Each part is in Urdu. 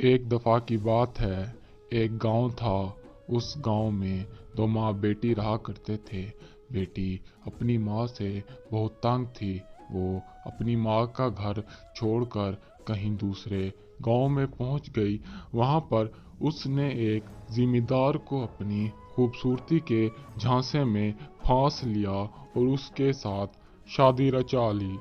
ایک دفعہ کی بات ہے، ایک گاؤں تھا۔ اس گاؤں میں دو ماں بیٹی رہا کرتے تھے۔ بیٹی اپنی ماں سے بہت تنگ تھی۔ وہ اپنی ماں کا گھر چھوڑ کر کہیں دوسرے گاؤں میں پہنچ گئی۔ وہاں پر اس نے ایک زمیں دار کو اپنی خوبصورتی کے جھانسے میں پھانس لیا اور اس کے ساتھ شادی رچا لی۔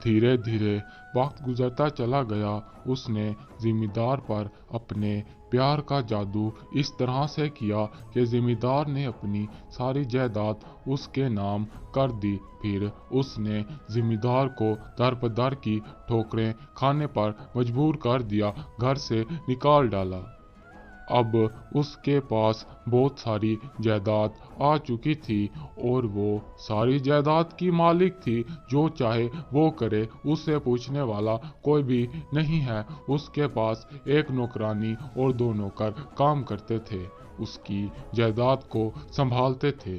دھیرے دھیرے وقت گزرتا چلا گیا۔ اس نے زمیں دار پر اپنے پیار کا جادو اس طرح سے کیا کہ زمیں دار نے اپنی ساری جائیداد اس کے نام کر دی۔ پھر اس نے زمیں دار کو در بدر کی ٹھوکریں کھانے پر مجبور کر دیا، گھر سے نکال ڈالا۔ اب اس کے پاس بہت ساری جائیداد آ چکی تھی اور وہ ساری جائیداد کی مالک تھی۔ جو چاہے وہ کرے، اس سے پوچھنے والا کوئی بھی نہیں ہے۔ اس کے پاس ایک نوکرانی اور دو نوکر کام کرتے تھے، اس کی جائیداد کو سنبھالتے تھے۔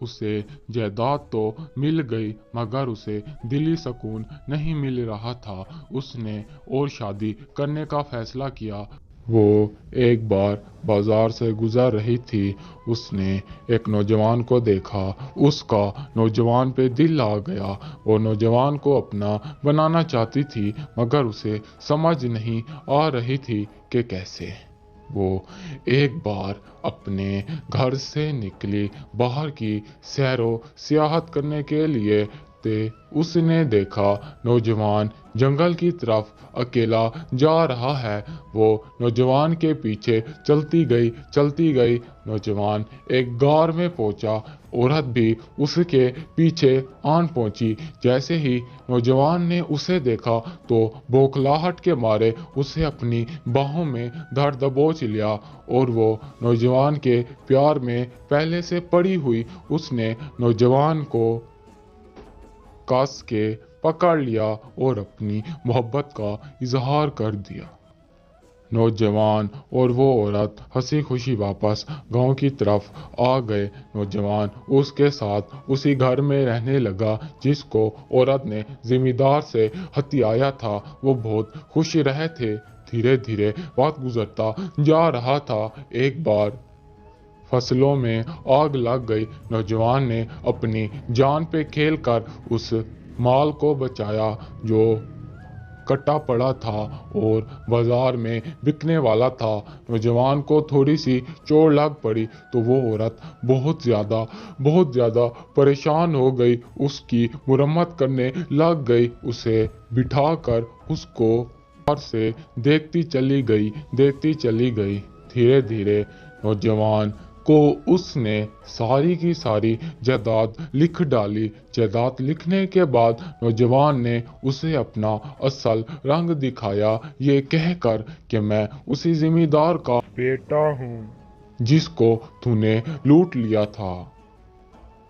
اسے جائیداد تو مل گئی مگر اسے دلی سکون نہیں مل رہا تھا۔ اس نے اور شادی کرنے کا فیصلہ کیا۔ وہ ایک بار بازار سے گزر رہی تھی۔ اس نے ایک نوجوان کو دیکھا۔ اس کا نوجوان پہ دل آ گیا۔ وہ نوجوان کو اپنا بنانا چاہتی تھی مگر اسے سمجھ نہیں آ رہی تھی کہ کیسے۔ وہ ایک بار اپنے گھر سے نکلی، باہر کی سیر و سیاحت کرنے کے لیے۔ اس نے دیکھا نوجوان جنگل کی طرف اکیلا جا رہا ہے۔ وہ نوجوان کے پیچھے چلتی گئی۔ نوجوان ایک غار میں پہنچا۔ عورت بھی اس کے پیچھے آن پہنچی۔ جیسے ہی نوجوان نے اسے دیکھا تو بوکھلاہٹ کے مارے اسے اپنی باہوں میں دھر دبوچ لیا اور وہ نوجوان کے پیار میں پہلے سے پڑی ہوئی۔ اس نے نوجوان کو کس کے پکڑ لیا اور اپنی محبت کا اظہار کر دیا۔ نوجوان اور وہ عورت ہنسی خوشی واپس گاؤں کی طرف آ گئے۔ نوجوان اس کے ساتھ اسی گھر میں رہنے لگا جس کو عورت نے زمیں دار سے ہتھیایا تھا۔ وہ بہت خوش رہے تھے۔ دھیرے دھیرے وقت گزرتا جا رہا تھا۔ ایک بار فصلوں میں آگ لگ گئی۔ نوجوان نے اپنی جان پہ کھیل کر اس مال کو بچایا جو کٹا پڑا تھا اور بازار میں بکنے والا تھا۔ نوجوان کو تھوڑی سی چوٹ لگ پڑی تو وہ عورت بہت زیادہ پریشان ہو گئی۔ اس کی مرمت کرنے لگ گئی۔ اسے بٹھا کر اس کو پیار سے دیکھتی چلی گئی۔ دھیرے دھیرے نوجوان کو اس نے ساری کی ساری جائیداد لکھ ڈالی۔ جائیداد لکھنے کے بعد نوجوان نے اسے اپنا اصل رنگ دکھایا، یہ کہہ کر کہ میں اسی زمیں دار کا بیٹا ہوں جس کو تو نے لوٹ لیا تھا۔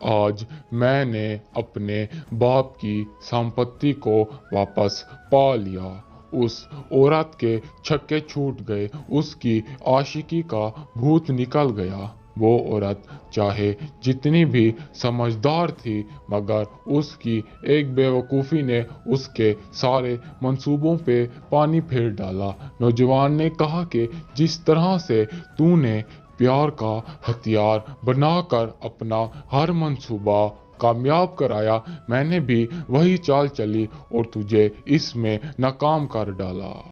آج میں نے اپنے باپ کی سمپتی کو واپس پا لیا۔ اس عورت کے چھکے چھوٹ گئے۔ اس کی عاشقی کا بھوت نکل گیا۔ وہ عورت چاہے جتنی بھی سمجھدار تھی مگر اس کی ایک بے وقوفی نے اس کے سارے منصوبوں پہ پانی پھیر ڈالا۔ نوجوان نے کہا کہ جس طرح سے تو نے پیار کا ہتھیار بنا کر اپنا ہر منصوبہ کامیاب کرایا، میں نے بھی وہی چال چلی اور تجھے اس میں ناکام کر ڈالا۔